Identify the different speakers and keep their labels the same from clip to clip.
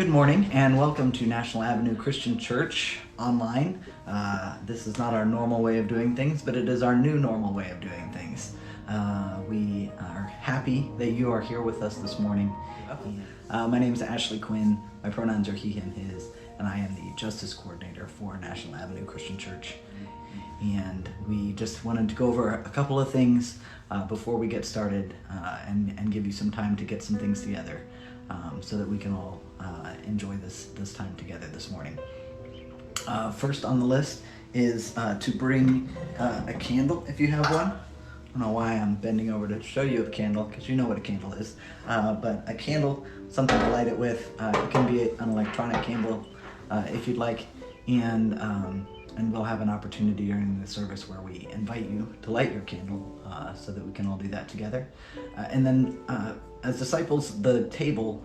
Speaker 1: Good morning and welcome to National Avenue Christian Church online. This is not our normal way of doing things, but it is our new normal way of doing things. We are happy that you are here with us this morning. My name is Ashley Quinn. My pronouns are he, him, his, and I am the Justice Coordinator for National Avenue Christian Church. And we just wanted to go over a couple of things before we get started and give you some time to get some things together so that we can all enjoy this time together this morning. First on the list is to bring a candle if you have one. I don't know why I'm bending over to show you a candle, because you know what a candle is. But a candle, something to light it with. It can be an electronic candle if you'd like. And we'll have an opportunity during the service where we invite you to light your candle so that we can all do that together. And then as disciples, the table,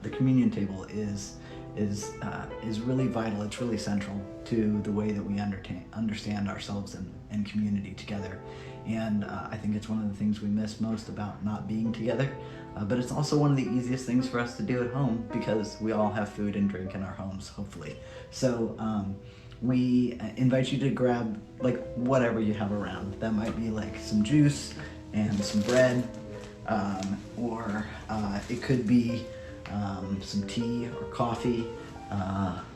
Speaker 1: the communion table is really vital. It's really central to the way that we understand ourselves and community together. And I think it's one of the things we miss most about not being together. But it's also one of the easiest things for us to do at home because we all have food and drink in our homes, hopefully. So we invite you to grab like whatever you have around. That might be like some juice and some bread, or it could be some tea or coffee,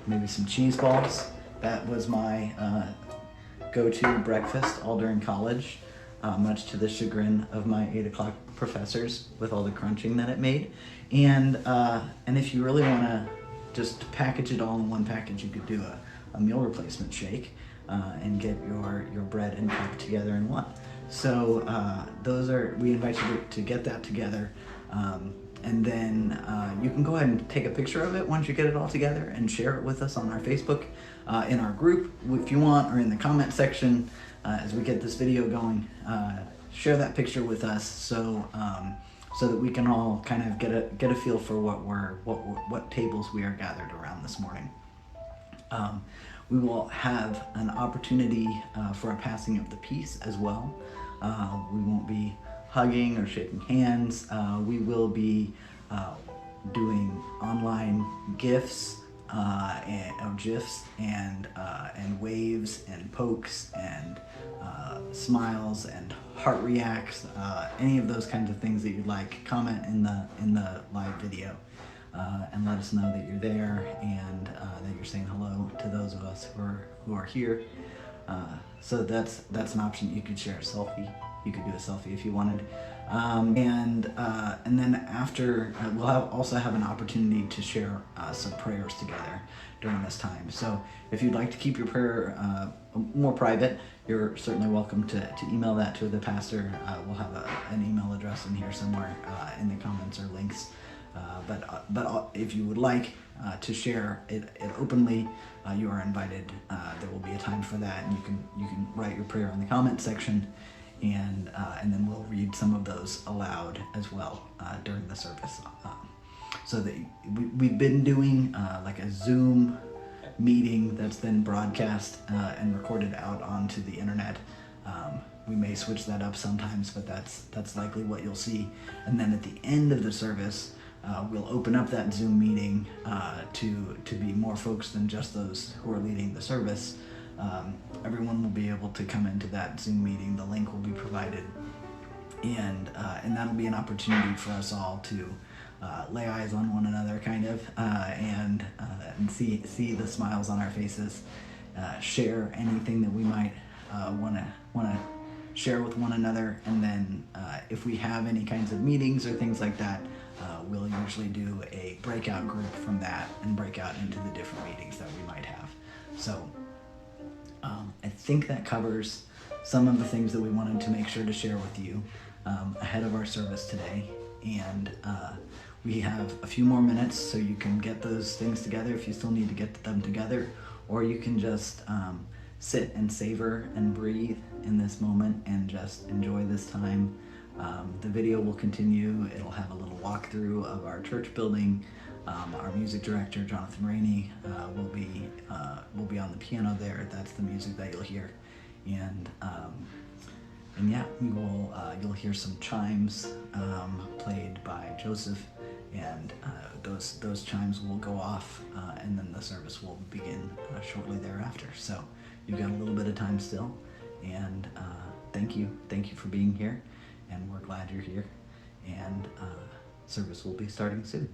Speaker 1: maybe some cheese balls. That was my go-to breakfast all during college, much to the chagrin of my 8 o'clock professors with all the crunching that it made. And if you really want to just package it all in one package, you could do a meal replacement shake and get your bread and cup together in one. So we invite you to get that together. And then you can go ahead and take a picture of it once you get it all together and share it with us on our Facebook, in our group if you want, or in the comment section as we get this video going. Share that picture with us so that we can all kind of get a feel for what tables we are gathered around this morning. We will have an opportunity for a passing of the peace as well. We won't be hugging or shaking hands. We will be doing online GIFs or GIFs and waves and pokes and smiles and heart reacts. Any of those kinds of things that you'd like, comment in the live video. And let us know that you're there and that you're saying hello to those of us who are here. So that's an option. You could share a selfie. You could do a selfie if you wanted. And then after, we'll also have an opportunity to share some prayers together during this time. So if you'd like to keep your prayer more private, you're certainly welcome to email that to the pastor. We'll have an email address in here somewhere in the comments or links. But if you would like to share it openly, you are invited. There will be a time for that, and you can write your prayer in the comment section, and then we'll read some of those aloud as well during the service. So that we've been doing like a Zoom meeting that's then broadcast and recorded out onto the internet. We may switch that up sometimes, but that's likely what you'll see. And then at the end of the service, we'll open up that Zoom meeting to be more folks than just those who are leading the service. Everyone will be able to come into that Zoom meeting. The link will be provided, and that'll be an opportunity for us all to lay eyes on one another, kind of, and see the smiles on our faces. Share anything that we might want to share with one another, and then if we have any kinds of meetings or things like that, we'll usually do a breakout group from that and break out into the different meetings that we might have. So I think that covers some of the things that we wanted to make sure to share with you ahead of our service today. And we have a few more minutes, so you can get those things together if you still need to get them together, or you can just sit and savor and breathe in this moment and just enjoy this time. The video will continue. It'll have a little walkthrough of our church building. Our music director, Jonathan Rainey, will be on the piano there. That's the music that you'll hear. And yeah, you'll hear some chimes played by Joseph and those chimes will go off, and then the service will begin shortly thereafter. So you've got a little bit of time still, and thank you for being here, and we're glad you're here, and service will be starting soon.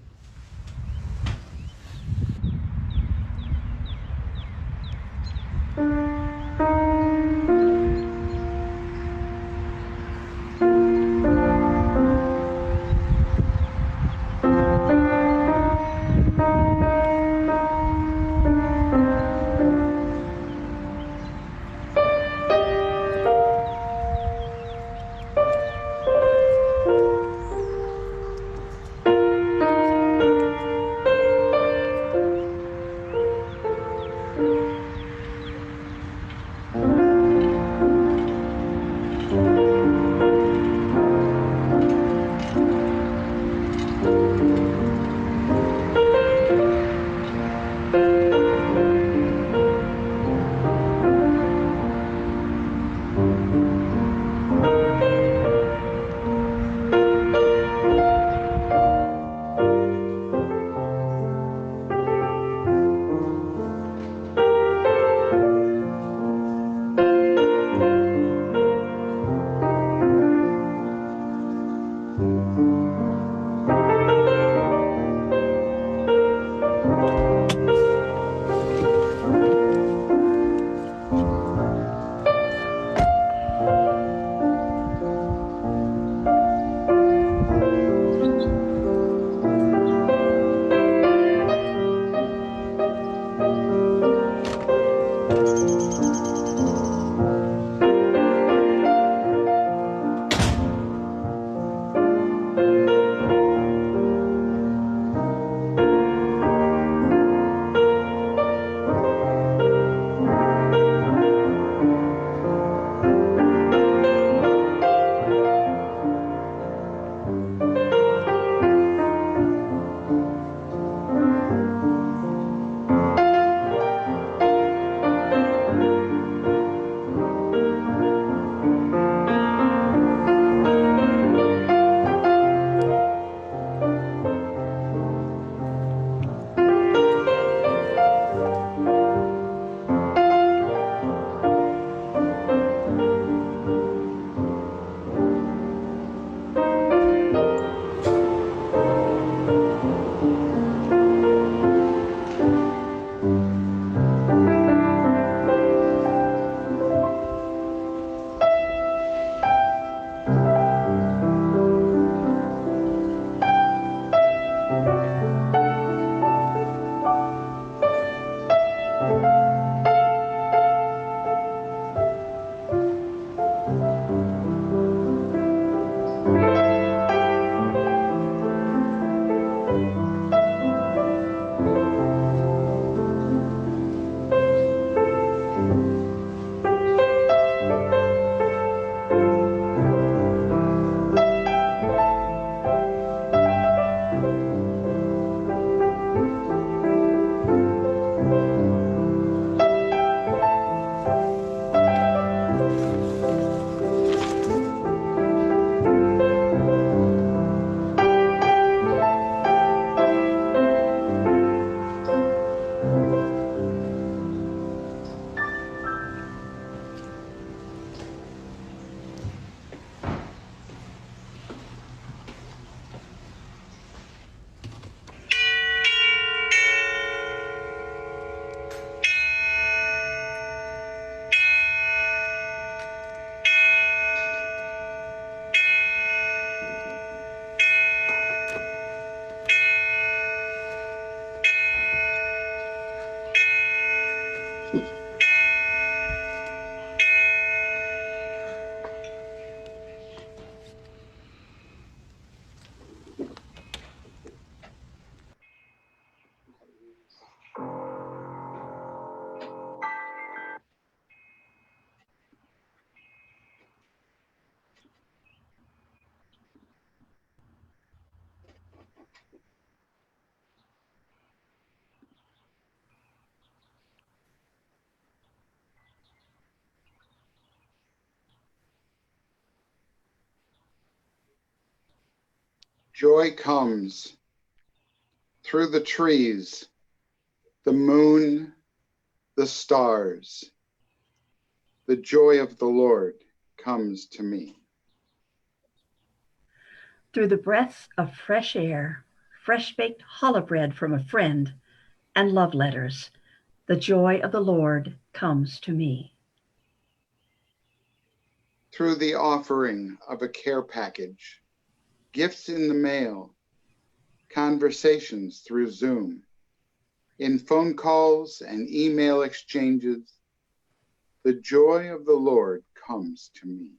Speaker 2: Joy comes through the trees, the moon, the stars. The joy of the Lord comes to me.
Speaker 3: Through the breaths of fresh air, fresh-baked challah bread from a friend, and love letters, the joy of the Lord comes to me.
Speaker 2: Through the offering of a care package, gifts in the mail, conversations through Zoom, in phone calls and email exchanges, the joy of the Lord comes to me.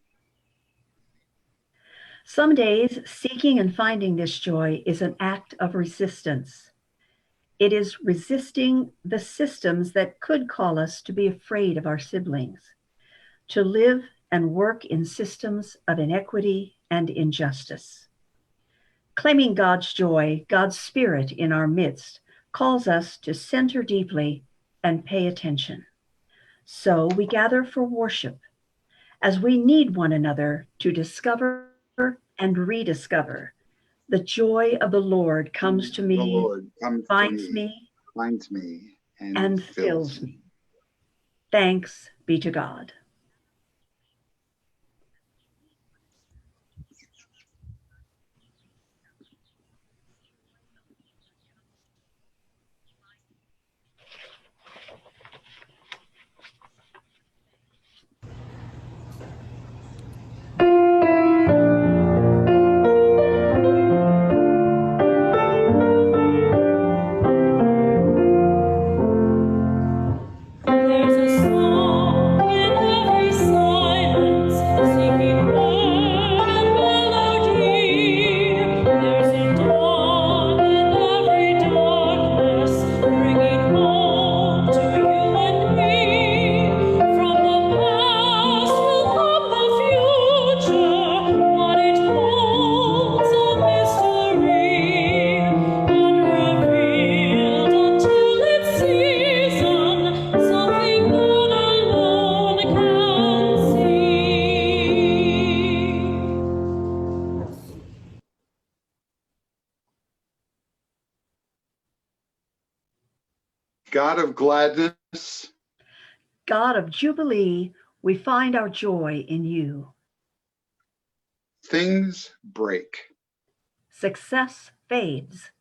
Speaker 3: Some days, seeking and finding this joy is an act of resistance. It is resisting the systems that could call us to be afraid of our siblings, to live and work in systems of inequity and injustice. Claiming God's joy, God's spirit in our midst, calls us to center deeply and pay attention. So we gather for worship as we need one another to discover and rediscover. The joy of the Lord comes to
Speaker 2: The
Speaker 3: me,
Speaker 2: Lord comes to
Speaker 3: finds
Speaker 2: me,
Speaker 3: me,
Speaker 2: finds me, and
Speaker 3: and
Speaker 2: fills
Speaker 3: fills
Speaker 2: me.
Speaker 3: me. Thanks be to God.
Speaker 2: God of gladness,
Speaker 3: God of Jubilee, we find our joy in you.
Speaker 2: things break.
Speaker 3: Success fades.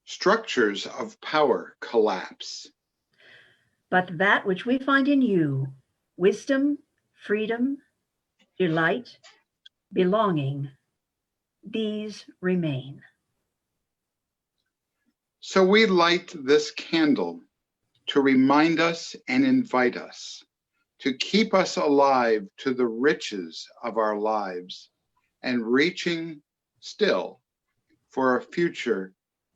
Speaker 2: Structures of power collapse.
Speaker 3: But that which we find in you, wisdom, freedom, delight, belonging, these remain.
Speaker 2: So we light this candle to remind us and invite us, to keep us alive to the riches of our lives and reaching still for a future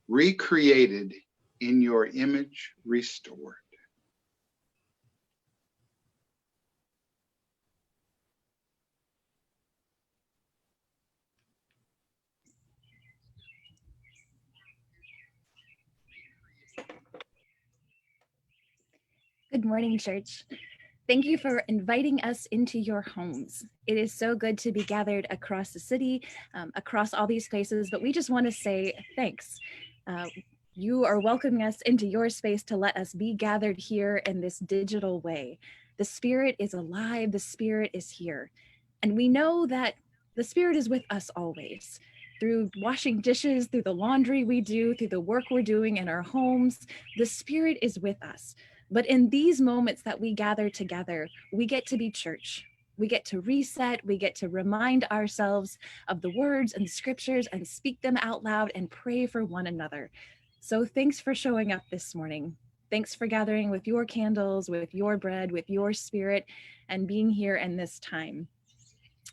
Speaker 2: recreated in your image restored.
Speaker 4: Good morning, church. Thank you for inviting us into your homes. It is so good to be gathered across the city, across all these places, but we just want to say thanks. You are welcoming us into your space to let us be gathered here in this digital way. The Spirit is alive, the Spirit is here. And we know that the Spirit is with us always. Through washing dishes, through the laundry we do, through the work we're doing in our homes, the Spirit is with us. But in these moments that we gather together, we get to be church. We get to reset, we get to remind ourselves of the words and scriptures and speak them out loud and pray for one another. So thanks for showing up this morning. Thanks for gathering with your candles, with your bread, with your spirit, and being here in this time.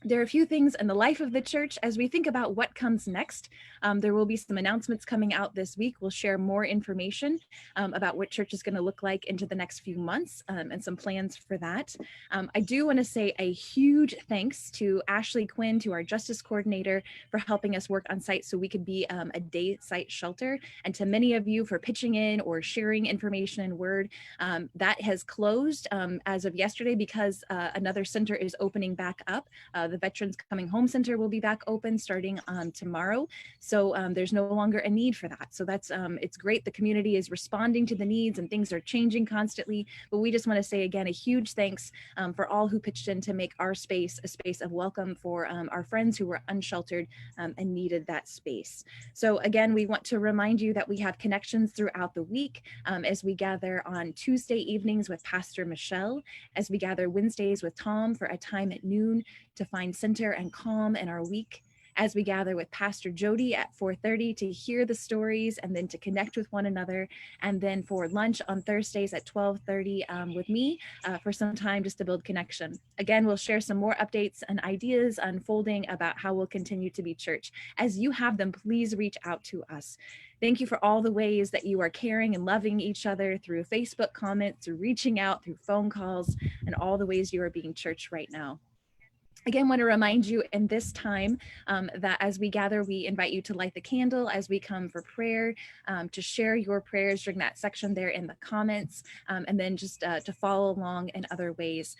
Speaker 4: There are a few things in the life of the church as we think about what comes next. There will be some announcements coming out this week. We'll share more information about what church is going to look like into the next few months and some plans for that. I do want to say a huge thanks to Ashley Quinn, to our justice coordinator, for helping us work on site so we could be a day site shelter, and to many of you for pitching in or sharing information and word. That has closed as of yesterday because another center is opening back up The Veterans Coming Home Center will be back open starting tomorrow. So there's no longer a need for that. So that's it's great. The community is responding to the needs and things are changing constantly. But we just want to say again, a huge thanks for all who pitched in to make our space a space of welcome for our friends who were unsheltered and needed that space. So again, we want to remind you that we have connections throughout the week as we gather on Tuesday evenings with Pastor Michelle, as we gather Wednesdays with Tom for a time at noon to find center and calm in our week, as we gather with Pastor Jody at 4:30 to hear the stories and then to connect with one another, and then for lunch on Thursdays at 12:30 with me for some time just to build connection. Again, we'll share some more updates and ideas unfolding about how we'll continue to be church. As you have them, please reach out to us. Thank you for all the ways that you are caring and loving each other through Facebook comments, through reaching out, through phone calls, and all the ways you are being church right now. Again, want to remind you in this time that as we gather, we invite you to light the candle as we come for prayer, to share your prayers during that section there in the comments, and then just to follow along in other ways.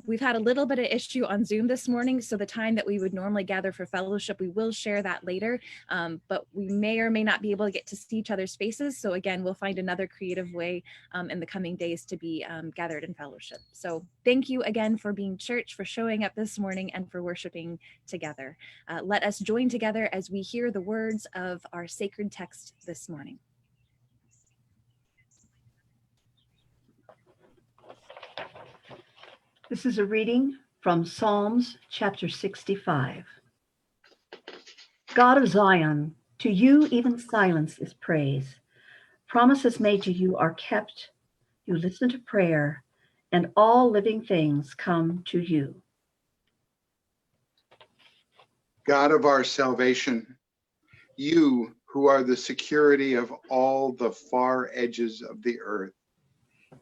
Speaker 4: We've had a little bit of issue on Zoom this morning, so the time that we would normally gather for fellowship, we will share that later, but we may or may not be able to get to see each other's faces. So again, we'll find another creative way in the coming days to be gathered in fellowship. So thank you again for being church, for showing up this morning, and for worshiping together. Let us join together as we hear the words of our sacred text this morning.
Speaker 3: This is a reading from Psalms chapter 65. God of Zion, to you even silence is praise. Promises made to you are kept. You listen to prayer, and all living things come to you.
Speaker 2: God of our salvation, you who are the security of all the far edges of the earth,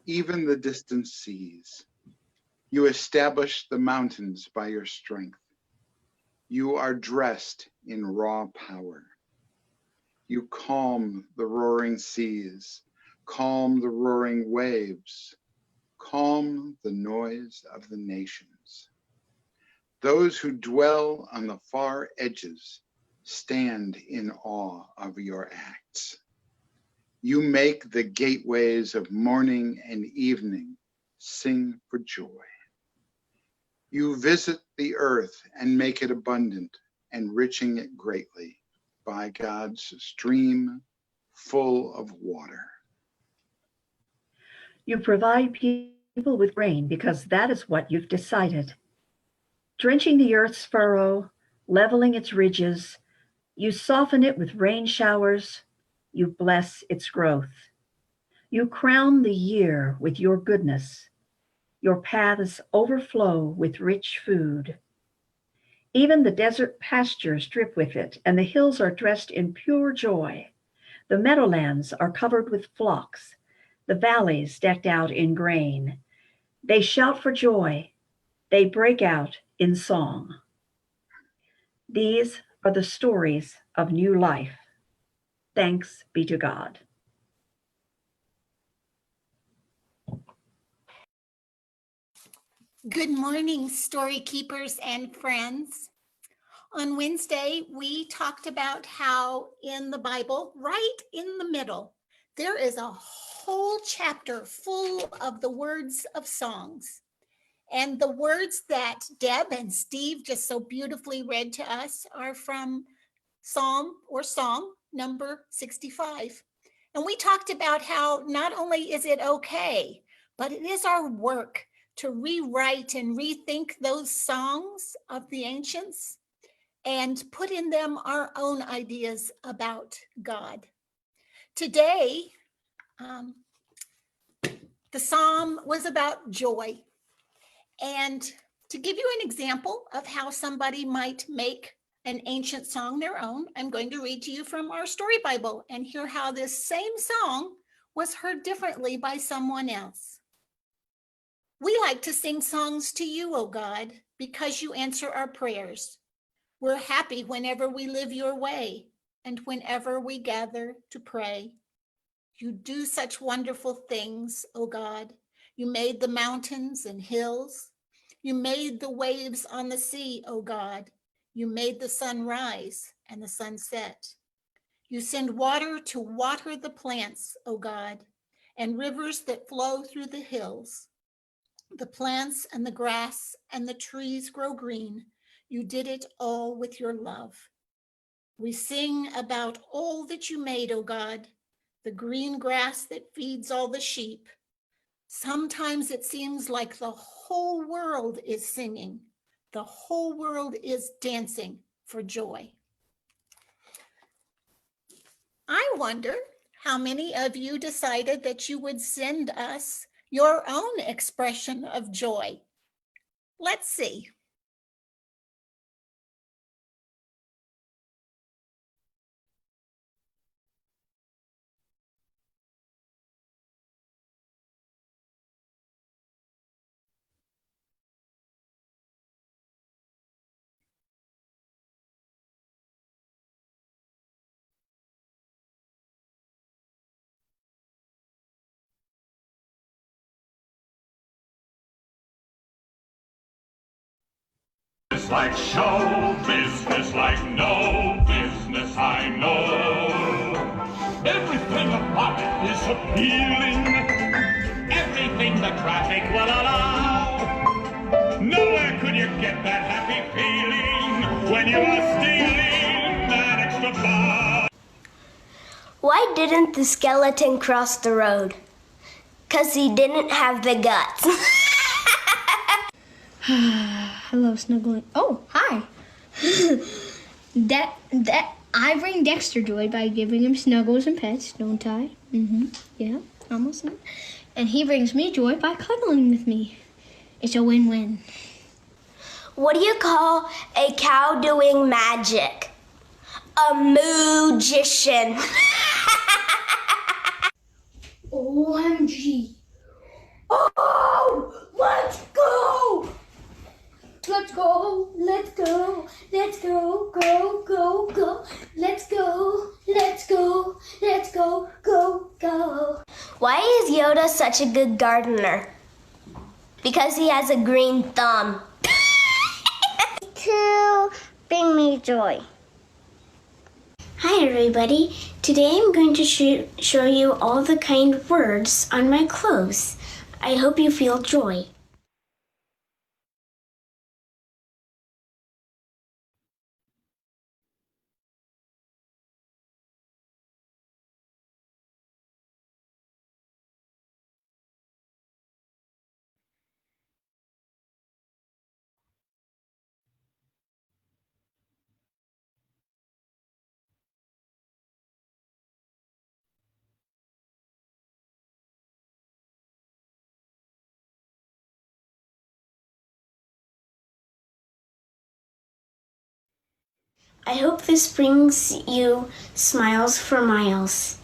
Speaker 2: even the distant seas, you establish the mountains by your strength. You are dressed in raw power. You calm the roaring seas, calm the roaring waves, calm the noise of the nations. Those who dwell on the far edges stand in awe of your acts. You make the gateways of morning and evening sing for joy. You visit the earth and make it abundant, enriching it greatly by God's stream full of water.
Speaker 3: You provide people with rain because that is what you've decided. Drenching the earth's furrow, leveling its ridges, you soften it with rain showers, you bless its growth. You crown the year with your goodness. Your paths overflow with rich food. Even the desert pastures drip with it, and the hills are dressed in pure joy. The meadowlands are covered with flocks, the valleys decked out in grain. They shout for joy. They break out in song. These are the stories of new life. Thanks be to God.
Speaker 5: Good morning, story keepers and friends. On Wednesday, we talked about how in the Bible, right in the middle, there is a whole chapter full of the words of songs. And the words that Deb and Steve just so beautifully read to us are from Psalm or Song number 65. And we talked about how not only is it okay, but it is our work to rewrite and rethink those songs of the ancients and put in them our own ideas about God. Today, the psalm was about joy. And to give you an example of how somebody might make an ancient song their own, I'm going to read to you from our story Bible and hear how this same song was heard differently by someone else. We like to sing songs to you, O God, because you answer our prayers. We're happy whenever we live your way and whenever we gather to pray. You do such wonderful things, O God. You made the mountains and hills. You made the waves on the sea, O God. You made the sun rise and the sun set. You send water to water the plants, O God, and rivers that flow through the hills. The plants and the grass and the trees grow green. You did it all with your love. We sing about all that you made, O God, the green grass that feeds all the sheep. Sometimes it seems like the whole world is singing. The whole world is dancing for joy. I wonder how many of you decided that you would send us your own expression of joy. Let's see.
Speaker 6: It's like show business like no business I know. Everything about it is appealing. Everything the traffic will allow. Nowhere could you get that happy feeling when you are stealing that extra bow.
Speaker 7: Why didn't the skeleton cross the road? 'Cause he didn't have the guts.
Speaker 8: Hello, snuggling. Oh, hi. I bring Dexter joy by giving him snuggles and pets, don't I? Yeah, almost. And he brings me joy by cuddling with me. It's a win-win.
Speaker 7: What do you call a cow doing magic? A magician.
Speaker 8: OMG. Oh, let's go! Let's go, let's go, let's go, go, go, go. Let's go, let's go, let's go, go, go.
Speaker 7: Why is Yoda such a good gardener? Because he has a green thumb. To bring me joy.
Speaker 8: Hi everybody. Today I'm going to show you all the kind words on my clothes. I hope you feel joy. I hope this brings you smiles for miles.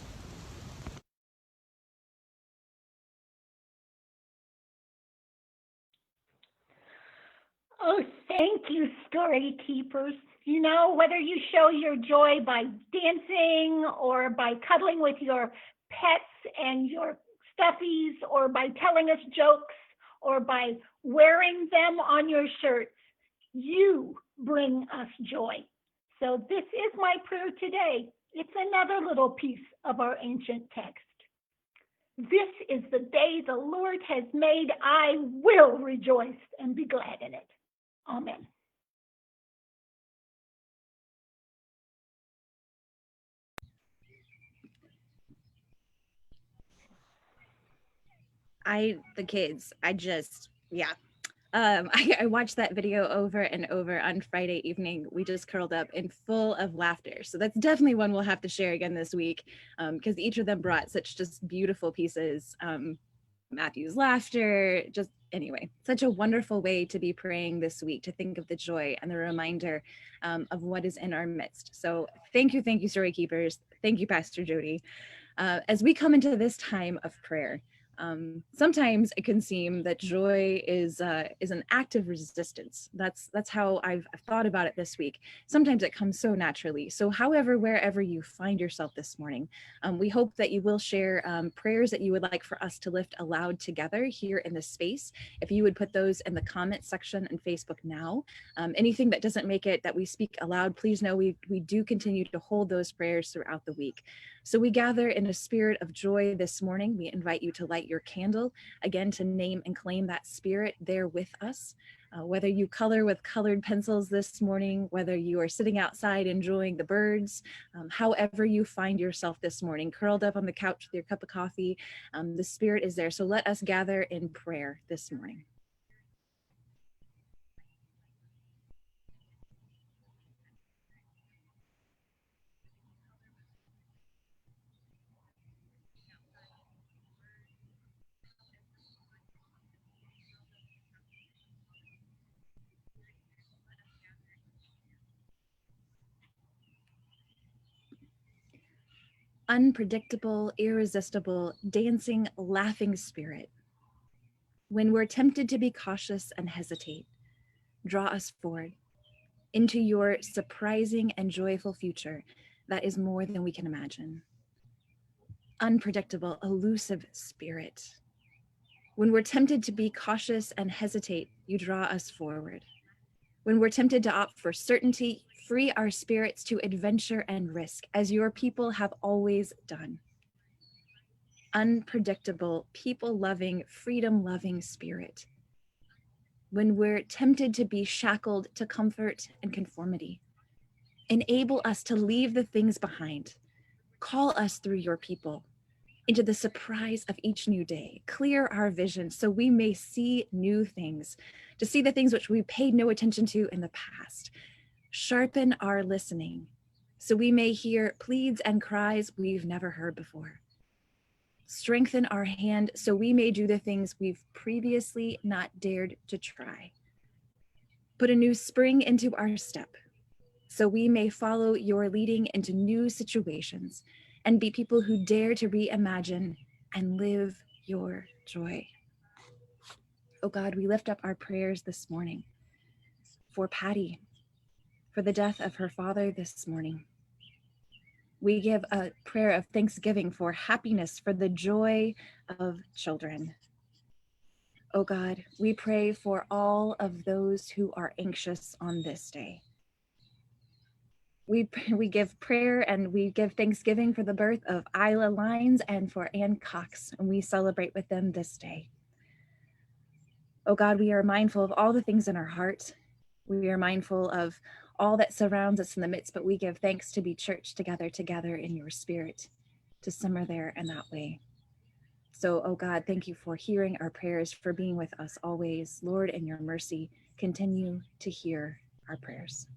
Speaker 9: Oh, thank you, story keepers. You know, whether you show your joy by dancing or by cuddling with your pets and your stuffies or by telling us jokes or by wearing them on your shirts, you bring us joy. So this is my prayer today. It's another little piece of our ancient text. This is the day the Lord has made. I will rejoice and be glad in it. Amen.
Speaker 4: The kids, I watched that video over and over on Friday evening. We just curled up and full of laughter. So that's definitely one we'll have to share again this week, because each of them brought such just beautiful pieces. Matthew's laughter, just anyway, such a wonderful way to be praying this week, to think of the joy and the reminder of what is in our midst. So thank you, Story Keepers. Thank you, Pastor Jody. As we come into this time of prayer, Sometimes it can seem that joy is an act of resistance. That's how I've thought about it this week. Sometimes it comes so naturally. So however, wherever you find yourself this morning, we hope that you will share prayers that you would like for us to lift aloud together here in this space. If you would put those in the comment section on Facebook now. Anything that doesn't make it that we speak aloud, please know we do continue to hold those prayers throughout the week. So we gather in a spirit of joy this morning. We invite you to light your candle, again, to name and claim that spirit there with us. Whether you color with colored pencils this morning, whether you are sitting outside enjoying the birds, however you find yourself this morning, curled up on the couch with your cup of coffee, the spirit is there. So let us gather in prayer this morning. Unpredictable, irresistible, dancing, laughing spirit. When we're tempted to be cautious and hesitate, draw us forward into your surprising and joyful future that is more than we can imagine. Unpredictable, elusive spirit. When we're tempted to be cautious and hesitate, you draw us forward. When we're tempted to opt for certainty, free our spirits to adventure and risk, as your people have always done. Unpredictable, people-loving, freedom-loving spirit. When we're tempted to be shackled to comfort and conformity, enable us to leave the things behind. Call us through your people into the surprise of each new day. Clear our vision so we may see new things, to see the things which we paid no attention to in the past. Sharpen our listening so we may hear pleads and cries we've never heard before. Strengthen our hand so we may do the things we've previously not dared to try. Put a new spring into our step so we may follow your leading into new situations and be people who dare to reimagine and live your joy. Oh God, we lift up our prayers this morning for Patty, for the death of her father this morning. We give a prayer of thanksgiving for happiness, for the joy of children. Oh God, we pray for all of those who are anxious on this day. We give prayer and we give thanksgiving for the birth of Isla Lines and for Ann Cox, and we celebrate with them this day. Oh God, we are mindful of all the things in our heart. We are mindful of all that surrounds us in the midst, but we give thanks to be church together in your spirit, to simmer there in that way. So, oh God, thank you for hearing our prayers, for being with us always. Lord, in your mercy, continue to hear our prayers.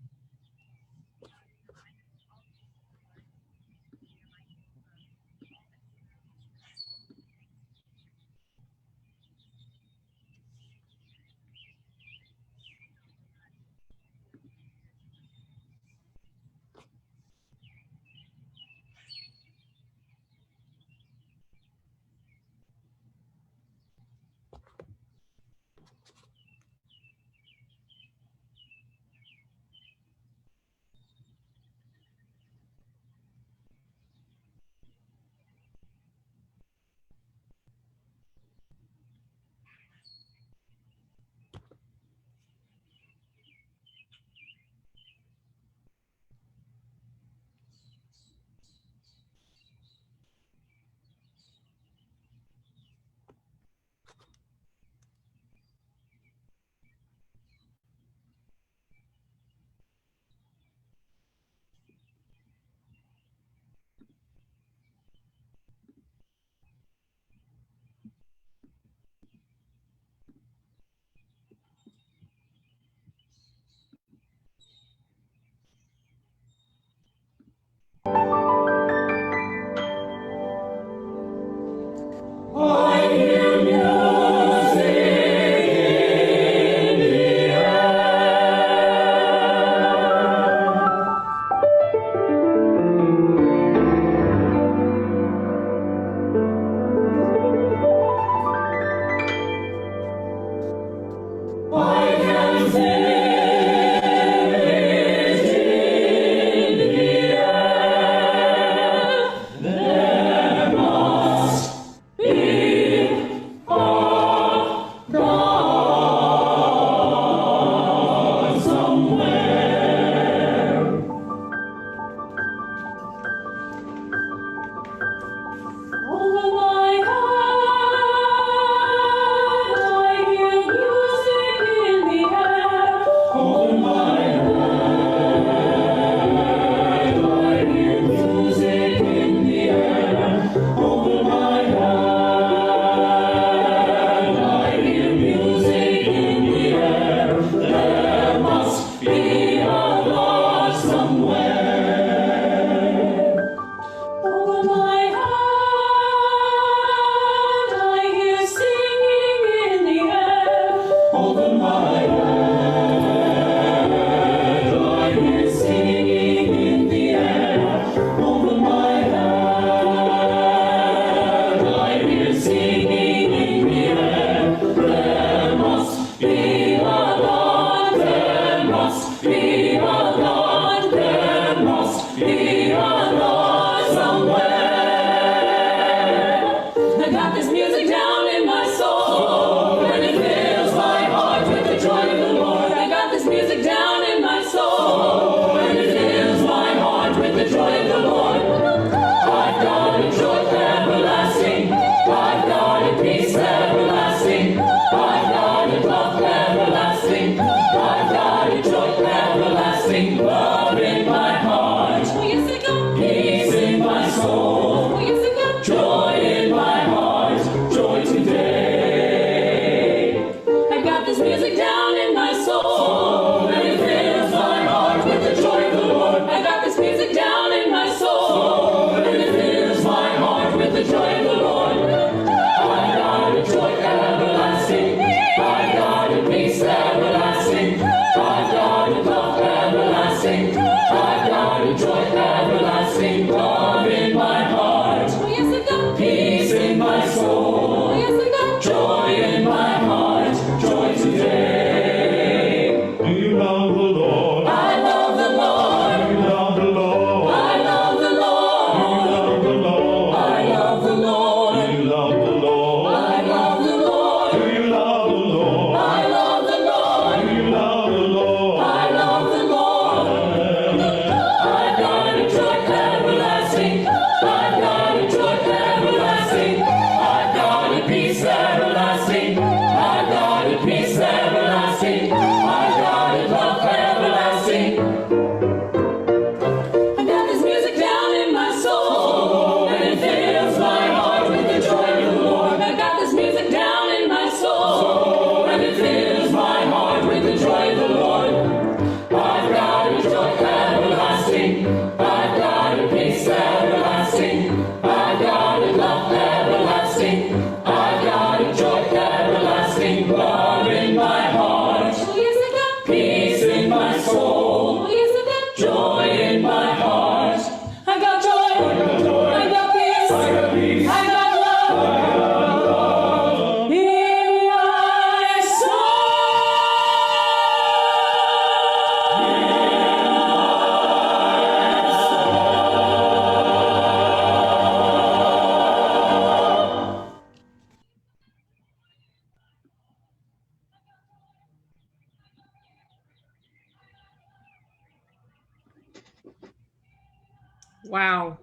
Speaker 10: Wow.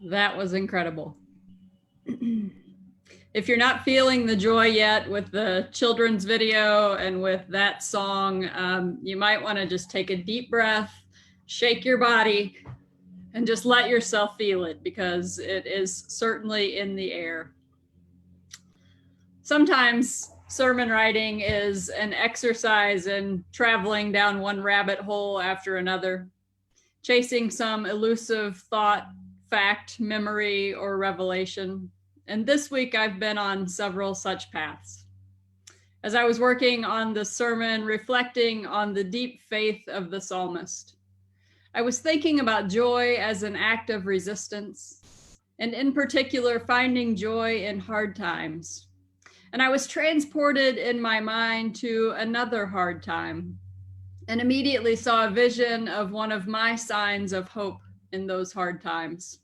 Speaker 10: That was incredible. If you're not feeling the joy yet with the children's video and with that song, you might want to just take a deep breath, shake your body, and just let yourself feel it, because it is certainly in the air. Sometimes sermon writing is an exercise in traveling down one rabbit hole after another, chasing some elusive thought, fact, memory, or revelation. And this week I've been on several such paths. As I was working on the sermon, reflecting on the deep faith of the psalmist, I was thinking about joy as an act of resistance, and in particular, finding joy in hard times. And I was transported in my mind to another hard time, and immediately saw a vision of one of my signs of hope in those hard times.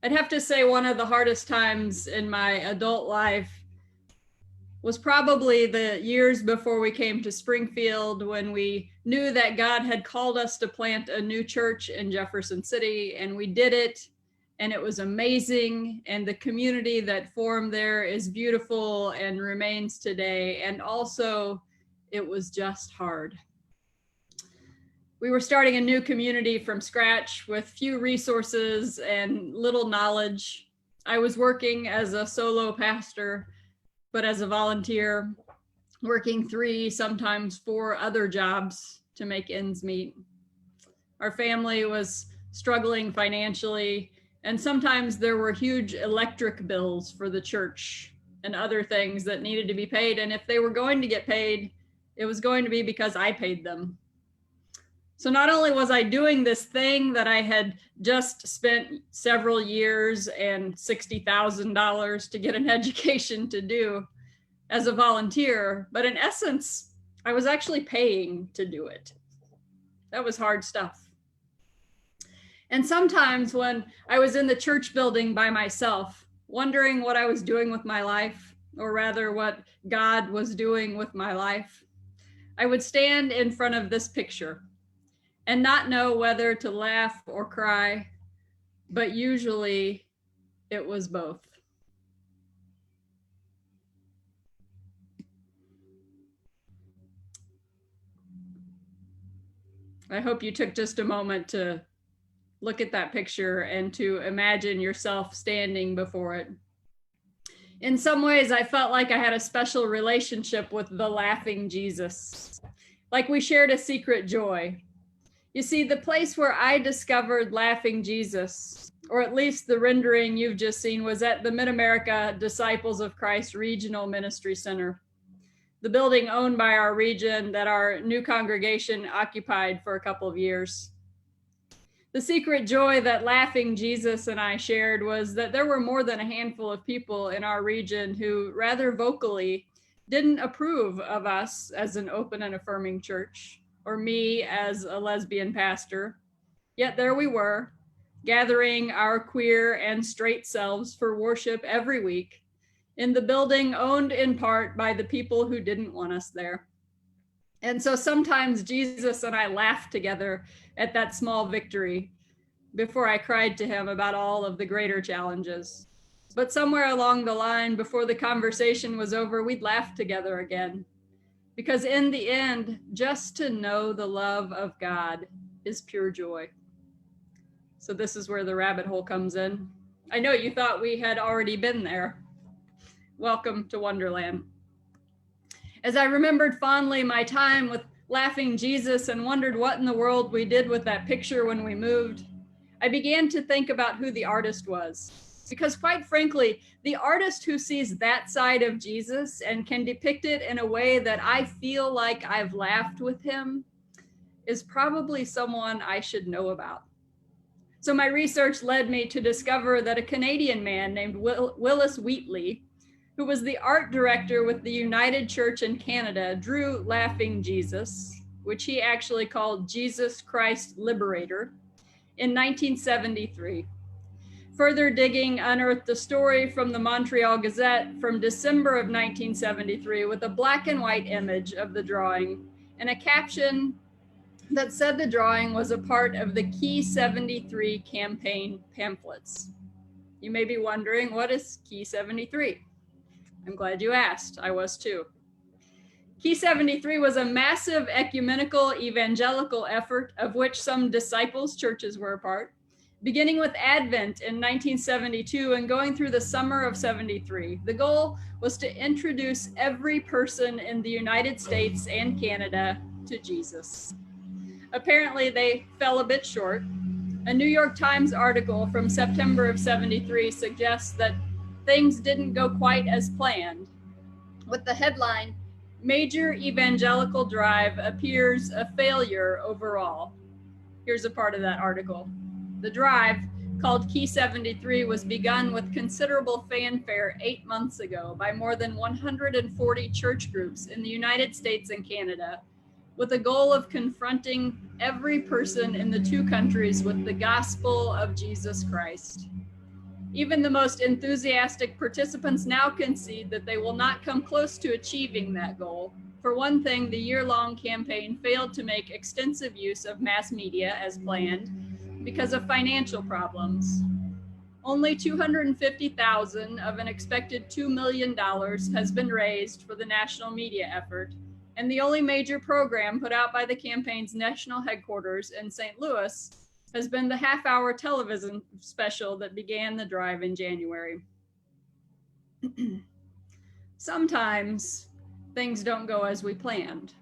Speaker 10: I'd have to say one of the hardest times in my adult life was probably the years before we came to Springfield, when we knew that God had called us to plant a new church in Jefferson City, and we did it, and it was amazing, and the community that formed there is beautiful and remains today, and also it was just hard. We were starting a new community from scratch with few resources and little knowledge. I was working as a solo pastor, but as a volunteer, working 3, sometimes 4 other jobs to make ends meet. Our family was struggling financially, and sometimes there were huge electric bills for the church and other things that needed to be paid. And if they were going to get paid, it was going to be because I paid them. So not only was I doing this thing that I had just spent several years and $60,000 to get an education to do as a volunteer, but in essence, I was actually paying to do it. That was hard stuff. And sometimes when I was in the church building by myself, wondering what I was doing with my life, or rather what God was doing with my life, I would stand in front of this picture and not know whether to laugh or cry, but usually it was both. I hope you took just a moment to look at that picture and to imagine yourself standing before it. In some ways, I felt like I had a special relationship with the laughing Jesus, like we shared a secret joy. You see, the place where I discovered laughing Jesus, or at least the rendering you've just seen, was at the Mid-America Disciples of Christ Regional Ministry Center, the building owned by our region that our new congregation occupied for a couple of years. The secret joy that laughing Jesus and I shared was that there were more than a handful of people in our region who rather vocally didn't approve of us as an open and affirming church, or me as a lesbian pastor. Yet there we were, gathering our queer and straight selves for worship every week in the building owned in part by the people who didn't want us there. And so sometimes Jesus and I laughed together at that small victory before I cried to him about all of the greater challenges. But somewhere along the line, before the conversation was over, we'd laugh together again. Because in the end, just to know the love of God is pure joy. So this is where the rabbit hole comes in. I know you thought we had already been there. Welcome to Wonderland. As I remembered fondly my time with laughing Jesus and wondered what in the world we did with that picture when we moved, I began to think about who the artist was. Because quite frankly, the artist who sees that side of Jesus and can depict it in a way that I feel like I've laughed with him is probably someone I should know about. So my research led me to discover that a Canadian man named Willis Wheatley, who was the art director with the United Church in Canada, drew Laughing Jesus, which he actually called Jesus Christ Liberator, in 1973. Further digging unearthed a story from the Montreal Gazette from December of 1973 with a black and white image of the drawing and a caption that said the drawing was a part of the Key 73 campaign pamphlets. You may be wondering, what is Key 73? I'm glad you asked. I was too. Key 73 was a massive ecumenical evangelical effort of which some disciples' churches were a part, beginning with Advent in 1972 and going through the summer of 73. The goal was to introduce every person in the United States and Canada to Jesus. Apparently, they fell a bit short. A New York Times article from September of 73 suggests that things didn't go quite as planned, with the headline, "Major Evangelical Drive Appears a Failure Overall." Here's a part of that article. The drive, called Key 73, was begun with considerable fanfare 8 months ago by more than 140 church groups in the United States and Canada, with the goal of confronting every person in the two countries with the gospel of Jesus Christ. Even the most enthusiastic participants now concede that they will not come close to achieving that goal. For one thing, the year-long campaign failed to make extensive use of mass media as planned because of financial problems. Only $250,000 of an expected $2 million has been raised for the national media effort, and the only major program put out by the campaign's national headquarters in St. Louis has been the half-hour television special that began the drive in January. Sometimes things don't go as we planned.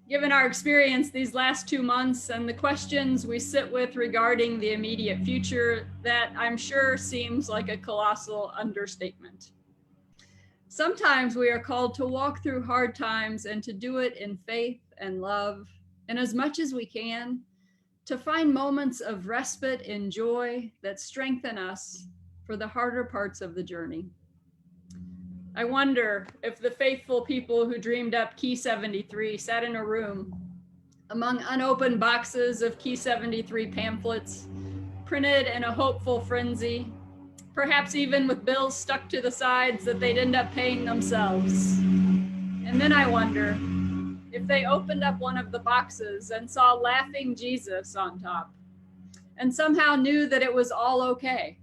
Speaker 10: Given our experience these last 2 months and the questions we sit with regarding the immediate future, that I'm sure seems like a colossal understatement. Sometimes we are called to walk through hard times and to do it in faith and love, and as much as we can, to find moments of respite and joy that strengthen us for the harder parts of the journey. I wonder if the faithful people who dreamed up Key 73 sat in a room among unopened boxes of Key 73 pamphlets, printed in a hopeful frenzy, perhaps even with bills stuck to the sides that they'd end up paying themselves. And then I wonder if they opened up one of the boxes and saw laughing Jesus on top, and somehow knew that it was all okay.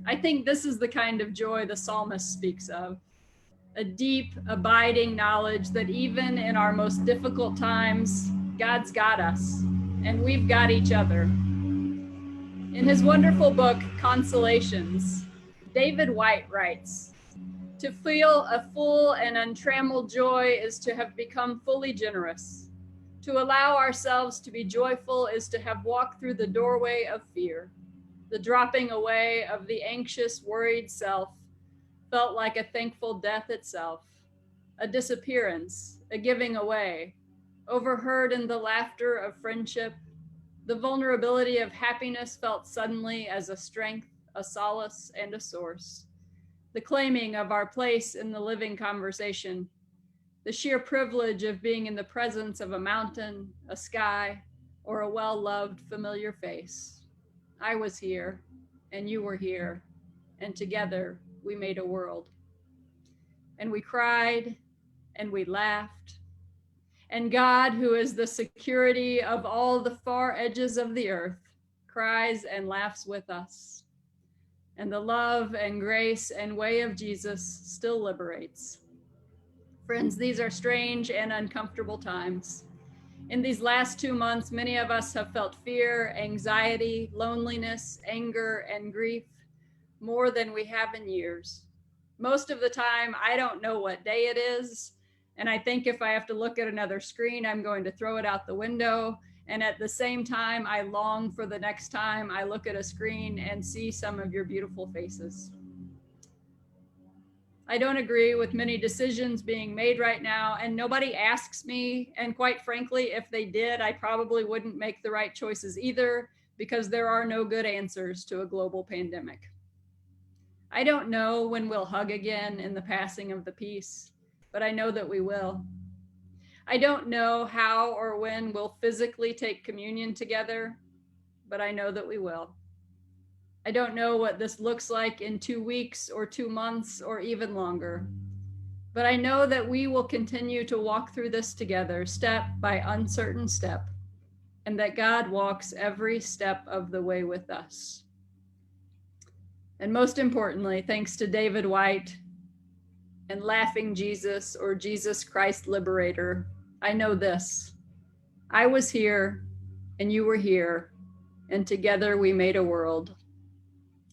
Speaker 10: I think this is the kind of joy the psalmist speaks of, a deep, abiding knowledge that even in our most difficult times, God's got us, and we've got each other. In his wonderful book, Consolations, David White writes, "To feel a full and untrammeled joy is to have become fully generous. To allow ourselves to be joyful is to have walked through the doorway of fear. The dropping away of the anxious, worried self felt like a thankful death itself, a disappearance, a giving away, overheard in the laughter of friendship. The vulnerability of happiness felt suddenly as a strength, a solace, and a source. The claiming of our place in the living conversation, the sheer privilege of being in the presence of a mountain, a sky, or a well-loved familiar face. I was here, and you were here, and together we made a world. And we cried, and we laughed, and God, who is the security of all the far edges of the earth, cries and laughs with us. And the love and grace and way of Jesus still liberates. Friends, these are strange and uncomfortable times. In these last 2 months, many of us have felt fear, anxiety, loneliness, anger, and grief more than we have in years. Most of the time, I don't know what day it is. And I think if I have to look at another screen, I'm going to throw it out the window. And at the same time, I long for the next time I look at a screen and see some of your beautiful faces. I don't agree with many decisions being made right now, and nobody asks me. And quite frankly, if they did, I probably wouldn't make the right choices either, because there are no good answers to a global pandemic. I don't know when we'll hug again in the passing of the peace, but I know that we will. I don't know how or when we'll physically take communion together, but I know that we will. I don't know what this looks like in 2 weeks or 2 months or even longer, but I know that we will continue to walk through this together, step by uncertain step, and that God walks every step of the way with us. And most importantly, thanks to David White and Laughing Jesus, or Jesus Christ Liberator, I know this: I was here and you were here, and together we made a world.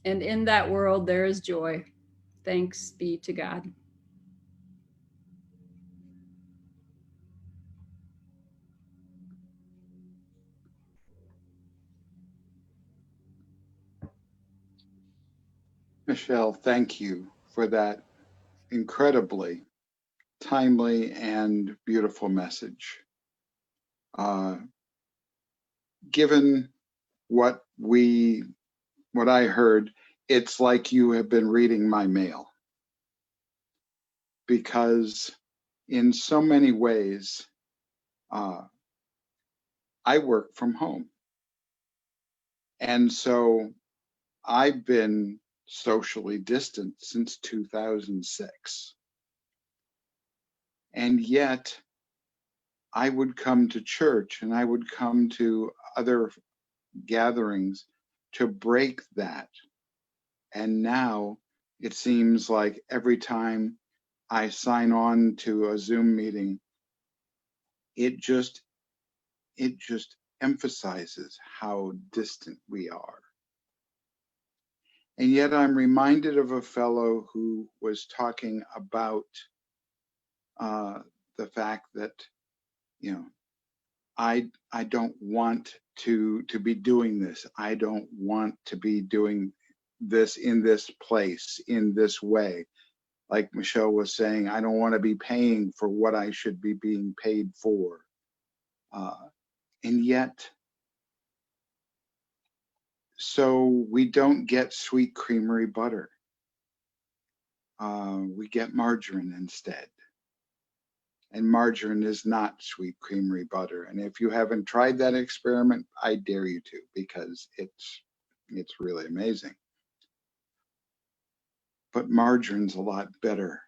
Speaker 10: And in that world, there is joy. Thanks be to God.
Speaker 2: Michelle, thank you for that incredibly timely and beautiful message. Given what I heard, it's like you have been reading my mail, because in so many ways, I work from home. And so I've been socially distant since 2006. And yet I would come to church and I would come to other gatherings to break that. And now it seems like every time I sign on to a Zoom meeting, it just emphasizes how distant we are. And yet I'm reminded of a fellow who was talking about the fact that, I don't want to be doing this. I don't want to be doing this in this place, in this way. like Michelle was saying, I don't want to be paying for what I should be being paid for. And yet, so we don't get sweet creamery butter. We get margarine instead. And margarine is not sweet creamery butter. And if you haven't tried that experiment, I dare you to, because it's really amazing. But margarine's a lot better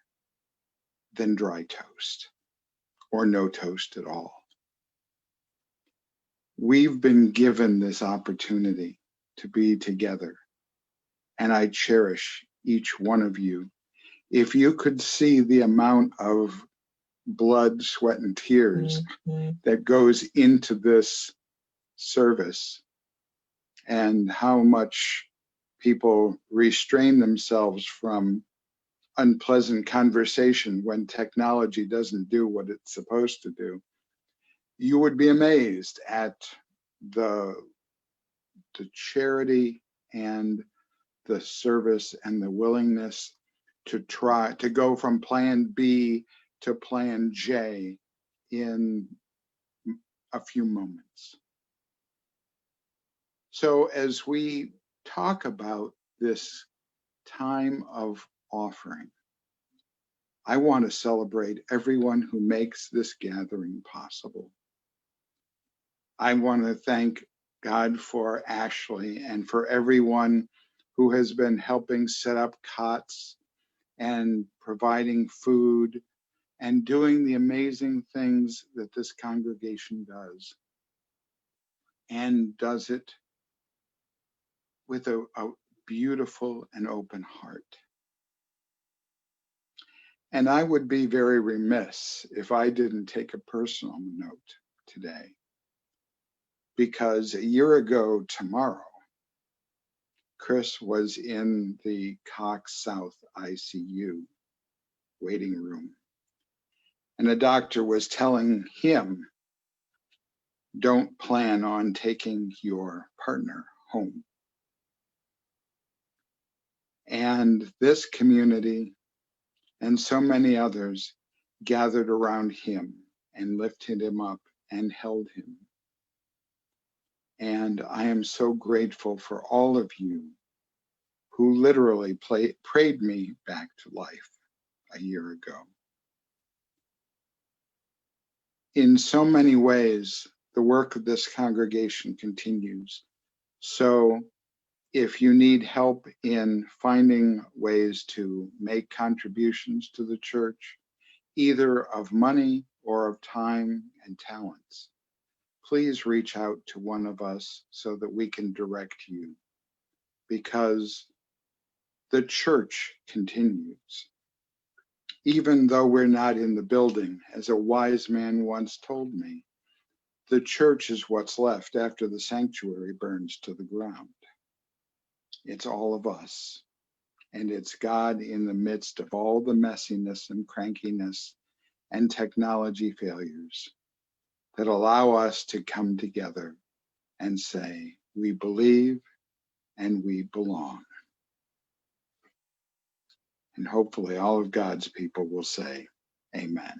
Speaker 2: than dry toast or no toast at all. We've been given this opportunity to be together, and I cherish each one of you. If you could see the amount of blood, sweat, and tears that goes into this service, and how much people restrain themselves from unpleasant conversation when technology doesn't do what it's supposed to do, you would be amazed at the charity and the service and the willingness to try to go from plan B to plan J in a few moments. So as we talk about this time of offering, I want to celebrate everyone who makes this gathering possible. I want to thank God for Ashley and for everyone who has been helping set up cots and providing food and doing the amazing things that this congregation does, and does it with a beautiful and open heart. And I would be very remiss if I didn't take a personal note today, because a year ago tomorrow, Chris was in the Cox South ICU waiting room, and a doctor was telling him, don't plan on taking your partner home. And this community and so many others gathered around him and lifted him up and held him. And I am so grateful for all of you who literally prayed me back to life a year ago. In so many ways, the work of this congregation continues. So if you need help in finding ways to make contributions to the church, either of money or of time and talents, please reach out to one of us so that we can direct you, because the church continues. Even though we're not in the building, as a wise man once told me, the church is what's left after the sanctuary burns to the ground. It's all of us, and it's God in the midst of all the messiness and crankiness and technology failures that allow us to come together and say, we believe and we belong. And hopefully all of God's people will say, amen.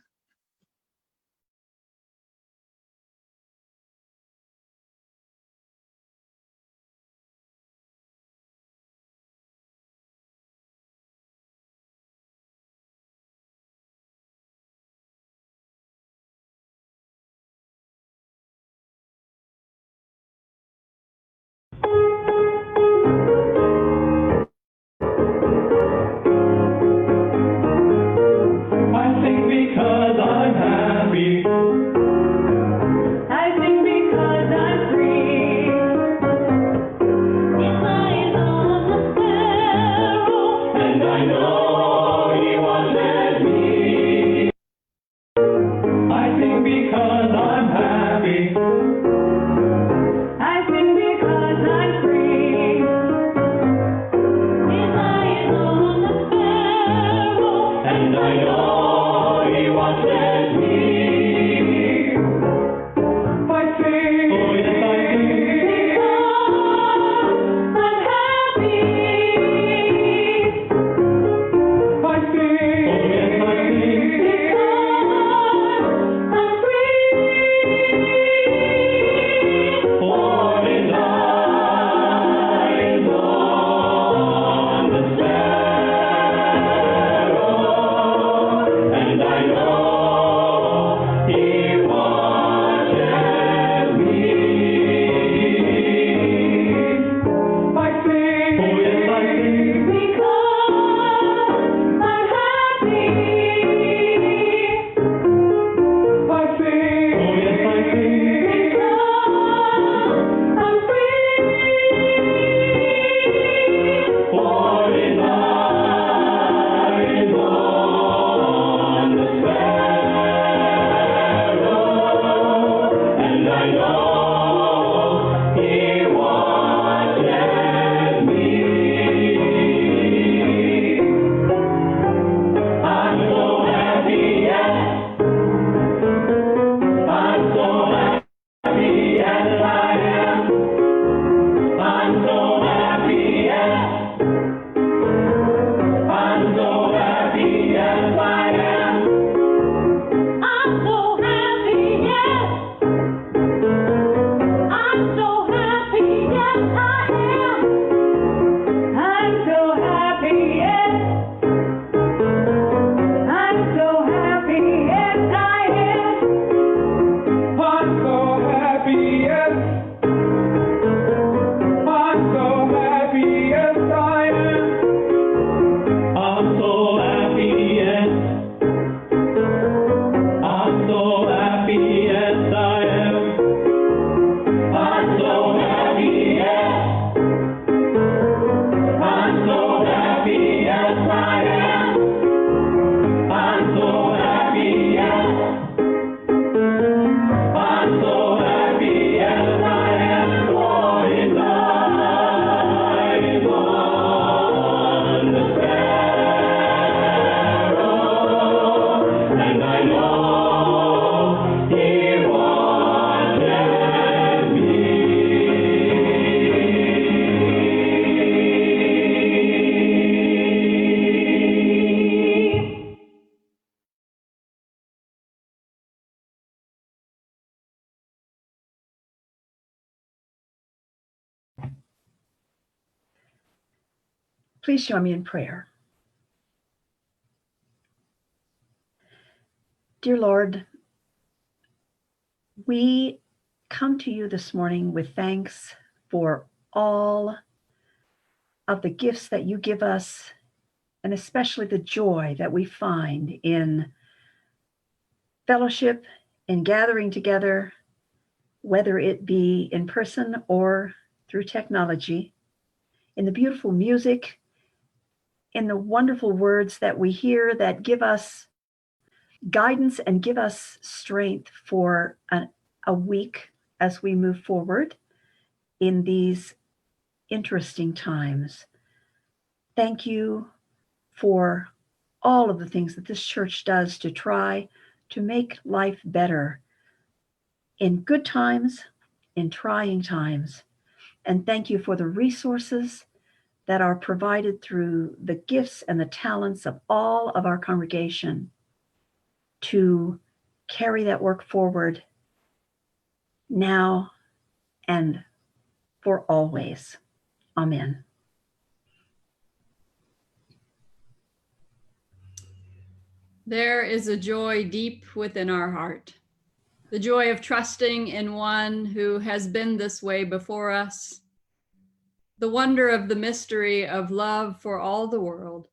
Speaker 6: I think because
Speaker 3: Please join me in prayer. Dear Lord, we come to you this morning with thanks for all of the gifts that you give us, and especially the joy that we find in fellowship, in gathering together, whether it be in person or through technology, in the beautiful music, in the wonderful words that we hear that give us guidance and give us strength for a week as we move forward in these interesting times. Thank you for all of the things that this church does to try to make life better in good times, in trying times. And thank you for the resources that are provided through the gifts and the talents of all of our congregation to carry that work forward now and for always. Amen.
Speaker 10: There is a joy deep within our heart, the joy of trusting in one who has been this way before us, the wonder of the mystery of love for all the world,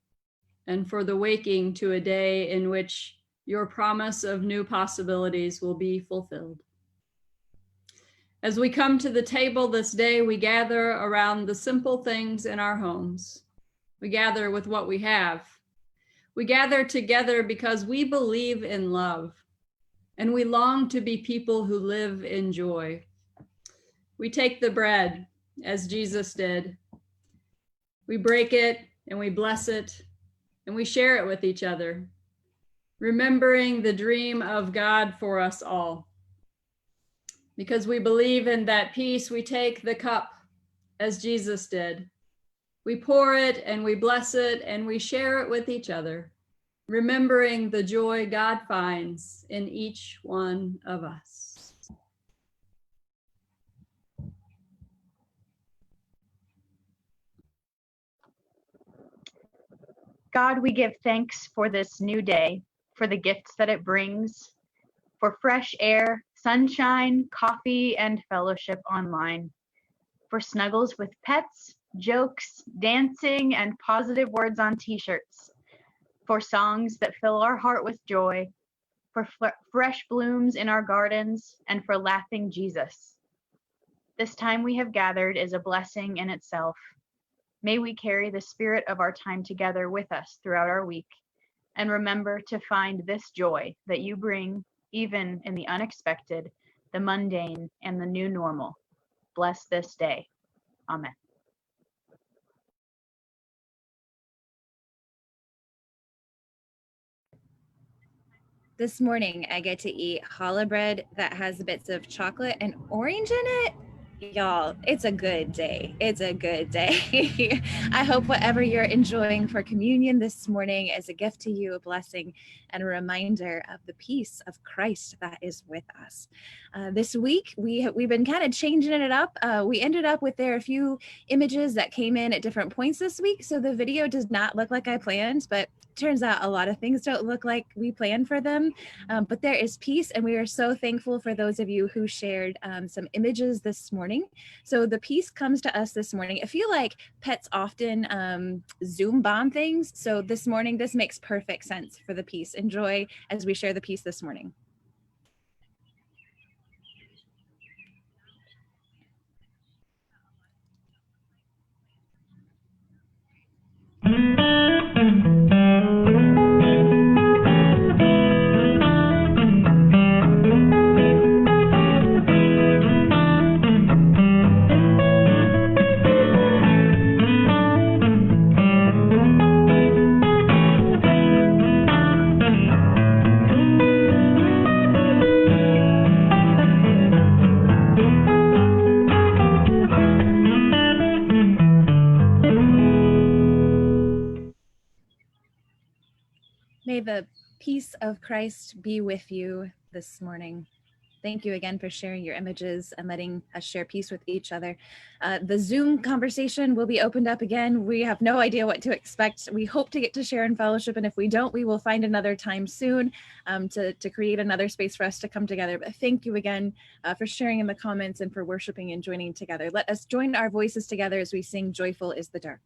Speaker 10: and for the waking to a day in which your promise of new possibilities will be fulfilled. As we come to the table this day, we gather around the simple things in our homes. We gather with what we have. We gather together because we believe in love, and we long to be people who live in joy. We take the bread as Jesus did. We break it and we bless it, and we share it with each other, remembering the dream of God for us all. Because we believe in that peace, we take the cup as Jesus did. We pour it and we bless it and we share it with each other, remembering the joy God finds in each one of us.
Speaker 11: God, we give thanks for this new day, for the gifts that it brings, for fresh air, sunshine, coffee, and fellowship online, for snuggles with pets, jokes, dancing, and positive words on t-shirts, for songs that fill our heart with joy, for fresh blooms in our gardens, and for laughing Jesus. This time we have gathered is a blessing in itself. May we carry the spirit of our time together with us throughout our week, and remember to find this joy that you bring even in the unexpected, the mundane, and the new normal. Bless this day. Amen.
Speaker 4: This morning, I get to eat challah bread that has bits of chocolate and orange in it. Y'all, it's a good day. It's a good day. I hope whatever you're enjoying for communion this morning is a gift to you, a blessing, and a reminder of the peace of Christ that is with us. This week, we've been kind of changing it up. We ended up with there are a few images that came in at different points this week, so the video does not look like I planned, but turns out a lot of things don't look like we planned for them, but there is peace, and we are so thankful for those of you who shared some images this morning. So the peace comes to us this morning. I feel like pets often Zoom bomb things, so this morning this makes perfect sense for the peace. Enjoy as we share the peace this morning. May the peace of Christ be with you this morning. Thank you again for sharing your images and letting us share peace with each other. The Zoom conversation will be opened up again. We have no idea what to expect. We hope to get to share in fellowship, and if we don't, we will find another time soon to create another space for us to come together. But thank you again for sharing in the comments and for worshiping and joining together. Let us join our voices together as we sing "Joyful is the Dark."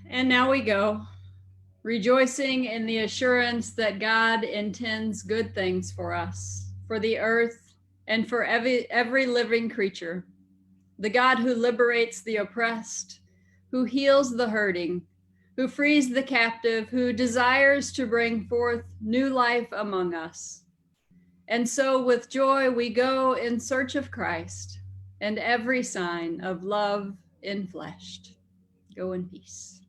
Speaker 10: And now we go, rejoicing in the assurance that God intends good things for us, for the earth, and for every living creature. The God who liberates the oppressed, who heals the hurting, who frees the captive, who desires to bring forth new life among us. And so with joy we go in search of Christ and every sign of love enfleshed. Go in peace.